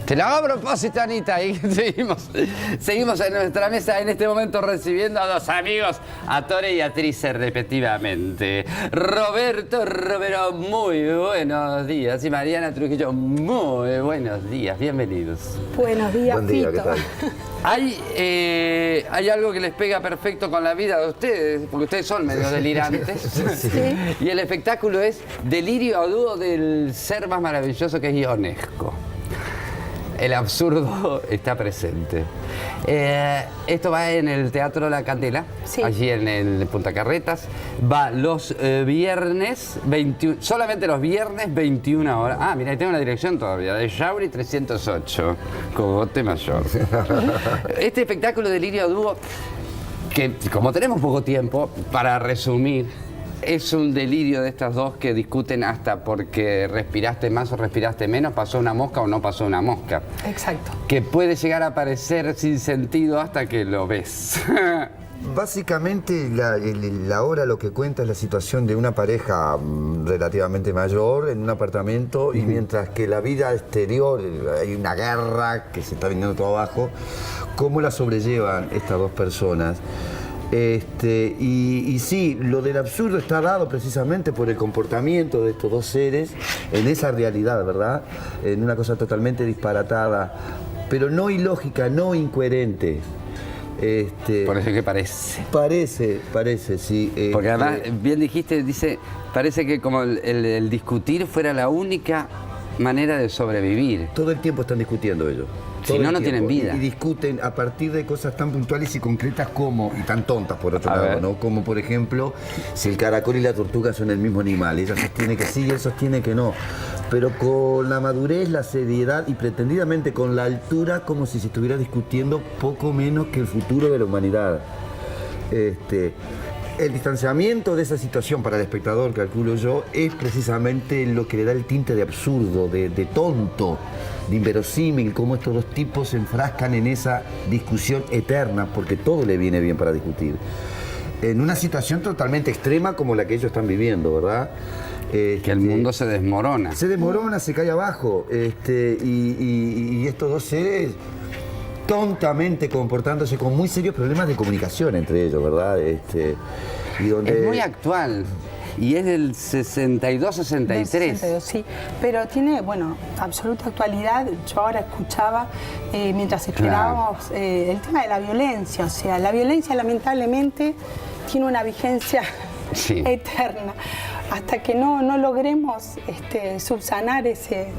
Te lo hago a propósito, Anita, y seguimos en nuestra mesa en este momento recibiendo a dos amigos, actores y actrices respectivamente. Roberto Romero, muy buenos días, y Mariana Trujillo, muy buenos días, bienvenidos. Buenos días, Buen día, Fito. ¿qué tal? Hay algo que les pega perfecto con la vida de ustedes, porque ustedes son medio delirantes. Sí. Y el espectáculo es Delirio Agudo del ser más maravilloso que es Ionesco. El absurdo está presente. Esto va en el Teatro La Candela, Sí. allí en el Punta Carretas. Va los viernes, 21, solamente los viernes, 21 horas. Ah, mira, ahí tengo una dirección todavía, de Yauri 308, Cogote Mayor. Este espectáculo Delirio Agudo, que como tenemos poco tiempo, para resumir, es un delirio de estas dos que discuten hasta porque respiraste más o respiraste menos, pasó una mosca o no pasó una mosca. Exacto. Que puede llegar a parecer sin sentido hasta que lo ves. Básicamente la obra lo que cuenta es la situación de una pareja relativamente mayor en un apartamento y mientras que la vida exterior, hay una guerra que se está viniendo todo abajo, cómo la sobrellevan estas dos personas. Y sí, lo del absurdo está dado precisamente por el comportamiento de estos dos seres en esa realidad, ¿verdad? En una cosa totalmente disparatada, pero no ilógica, no incoherente. Por eso que parece. Parece, sí. Porque además, bien dijiste, dice, parece que como el discutir fuera la única manera de sobrevivir. Todo el tiempo están discutiendo ellos. Si no, no tienen vida. Y discuten a partir de cosas tan puntuales y concretas como, y tan tontas por otro lado, ¿no? Como por ejemplo, si el caracol y la tortuga son el mismo animal. Ella sostiene que sí y él sostiene que no. Pero con la madurez, la seriedad y pretendidamente con la altura, como si se estuviera discutiendo poco menos que el futuro de la humanidad. El distanciamiento de esa situación para el espectador, calculo yo, es precisamente lo que le da el tinte de absurdo, de tonto, de inverosímil, cómo estos dos tipos se enfrascan en esa discusión eterna, porque todo le viene bien para discutir, en una situación totalmente extrema como la que ellos están viviendo, ¿verdad? Que el mundo se desmorona. Se desmorona, se cae abajo, y estos dos seres tontamente comportándose con muy serios problemas de comunicación entre ellos, ¿verdad? Y donde... Es muy actual. Y es del 62-63. 62, sí, pero tiene, bueno, absoluta actualidad. Yo ahora escuchaba, mientras esperábamos, el tema de la violencia. O sea, la violencia lamentablemente tiene una vigencia eterna. Hasta que no logremos subsanar ese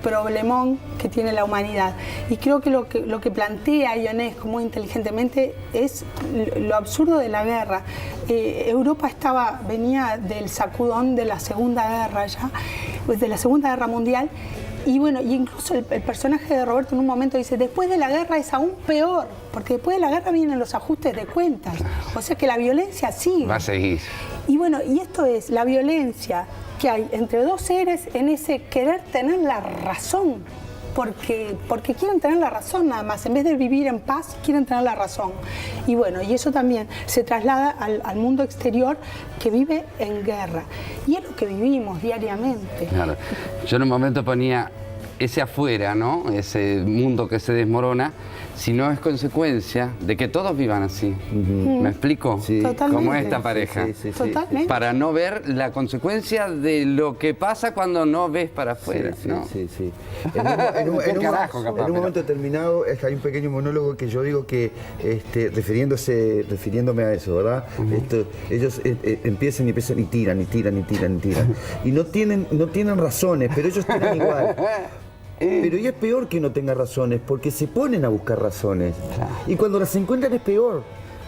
problemón que tiene la humanidad. Y creo que lo que plantea Ionesco muy inteligentemente es lo absurdo de la guerra. Europa venía del sacudón de la Segunda Guerra ya, de la Segunda Guerra Mundial. Y bueno, y incluso el personaje de Roberto en un momento dice, después de la guerra es aún peor, porque después de la guerra vienen los ajustes de cuentas. O sea que la violencia sigue. Va a seguir. Y bueno, y esto es la violencia que hay entre dos seres en ese querer tener la razón. Porque quieren tener la razón nada más, en vez de vivir en paz, quieren tener la razón. Y bueno, y eso también se traslada al mundo exterior que vive en guerra. Y es lo que vivimos diariamente. Claro. Yo en un momento ponía ese afuera, ¿no? Ese mundo que se desmorona, si no es consecuencia de que todos vivan así. ¿Me explico? Sí. Totalmente. Como esta pareja. Sí. Totalmente. Para no ver la consecuencia de lo que pasa cuando no ves para afuera, ¿no? Sí. Un momento determinado hay un pequeño monólogo que yo digo que, refiriéndome a eso, ¿verdad? Ellos empiezan y tiran. Y no tienen razones, pero ellos tiran igual. Pero y es peor que no tenga razones, porque se ponen a buscar razones. Y cuando las encuentran es peor.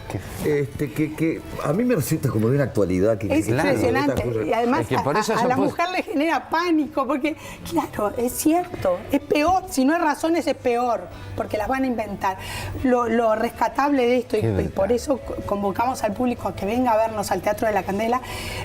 Que a mí me resulta como de una actualidad que Es impresionante. Y además es que por eso a la mujer le genera pánico, porque, claro, es cierto, es peor. Si no hay razones es peor, porque las van a inventar. Lo rescatable de esto, y por eso convocamos al público a que venga a vernos al Teatro de la Candela,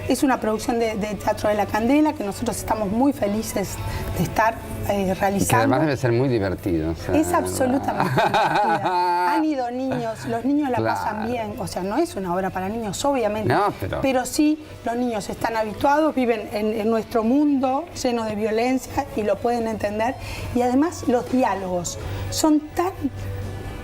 es una producción de Teatro de la Candela que nosotros estamos muy felices de estar realizando. Que además debe ser muy divertido. O sea, es absolutamente divertida. ido niños, los niños la Claro. pasan bien, o sea, no es una obra para niños, obviamente, No, pero sí los niños están habituados, viven en nuestro mundo lleno de violencia y lo pueden entender, y además los diálogos son tan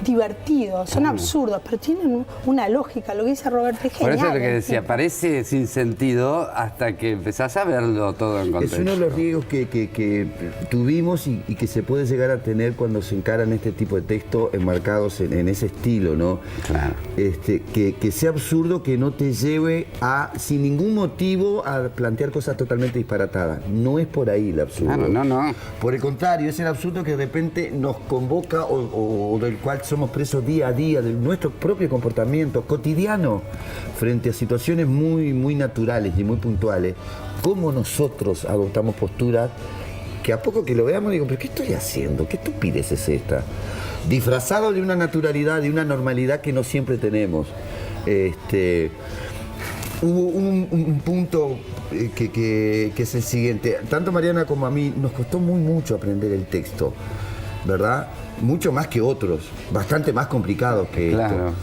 divertidos, son absurdos, pero tienen una lógica, lo que dice Roberto es Por genial. eso es lo que decía, parece sin sentido hasta que empezás a verlo todo en contexto. Es uno de los riesgos que tuvimos y que se puede llegar a tener cuando se encaran este tipo de textos enmarcados en ese estilo, ¿no? Claro. Que sea absurdo, que no te lleve a, sin ningún motivo, a plantear cosas totalmente disparatadas. No es por ahí el absurdo. Claro, no. Por el contrario, es el absurdo que de repente nos convoca o del cual somos presos día a día, de nuestro propio comportamiento cotidiano frente a situaciones muy, muy naturales y muy puntuales. Cómo nosotros adoptamos posturas que a poco que lo veamos digo, ¿pero qué estoy haciendo? ¿Qué estupidez es esta? Disfrazado de una naturalidad, de una normalidad que no siempre tenemos. Hubo un punto que es el siguiente. Tanto Mariana como a mí nos costó mucho aprender el texto, ¿verdad? Mucho más que otros, bastante más complicados que Claro. esto.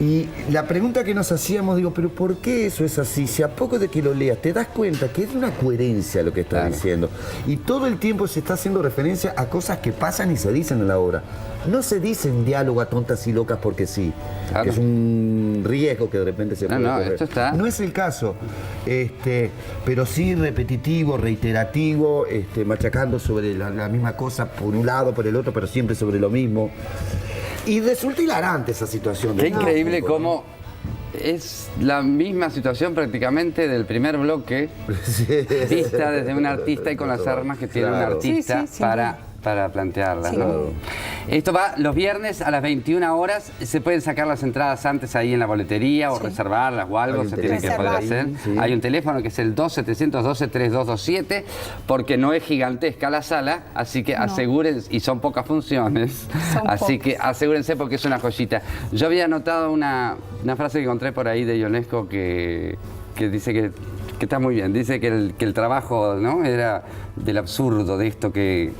Y la pregunta que nos hacíamos, digo, ¿pero por qué eso es así? Si a poco de que lo leas te das cuenta que es una coherencia lo que está Claro. diciendo. Y todo el tiempo se está haciendo referencia a cosas que pasan y se dicen en la obra. No se dice en diálogo a tontas y locas porque sí. Claro. Es un riesgo que de repente se puede correr. esto está... No es el caso, pero sí repetitivo, reiterativo, machacando sobre la misma cosa por un lado, por el otro, pero siempre sobre lo mismo. Y resulta hilarante esa situación. Qué increíble cómo es la misma situación prácticamente del primer bloque, vista desde un artista y con las armas que tiene un Claro. artista Sí, sí, para plantearlas, Sí. ¿no? Claro. Esto va los viernes a las 21 horas. Se pueden sacar las entradas antes ahí en la boletería o Sí. reservarlas o algo. Hay un Se tiene que poder teléfono. hacer. Sí. Hay un teléfono que es el 2-712-3227 porque no es gigantesca la sala, así que asegúrense, y son pocas funciones, Son así pocas. que asegúrense porque es una joyita. Yo había anotado una frase que encontré por ahí de Ionesco que dice que está muy bien. Dice que el trabajo, ¿no?, era del absurdo, de esto que...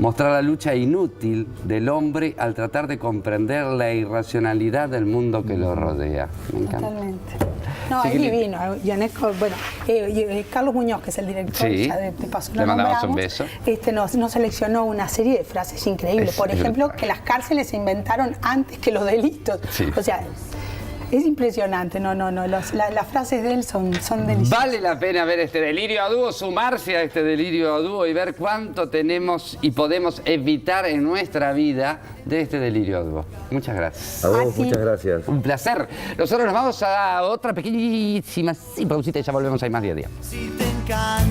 Mostrar la lucha inútil del hombre al tratar de comprender la irracionalidad del mundo que lo rodea. Me encanta. Totalmente. No, Sí, es que divino. Ionesco, bueno, Carlos Muñoz, que es el director, Sí. ya de paso Le lo mandamos un nombramos, beso. nos seleccionó una serie de frases increíbles. Es Por ejemplo, brutal. que las cárceles se inventaron antes que los delitos. Sí. O sea, es impresionante. Las frases de él son deliciosas. Vale la pena ver este delirio a dúo, sumarse a este delirio a dúo y ver cuánto tenemos y podemos evitar en nuestra vida de este delirio a dúo. Muchas gracias. A vos, A ti. muchas gracias. Un placer. Nosotros nos vamos a otra pequeñísima pausita y ya volvemos. Hay más día a día. Si te encanta.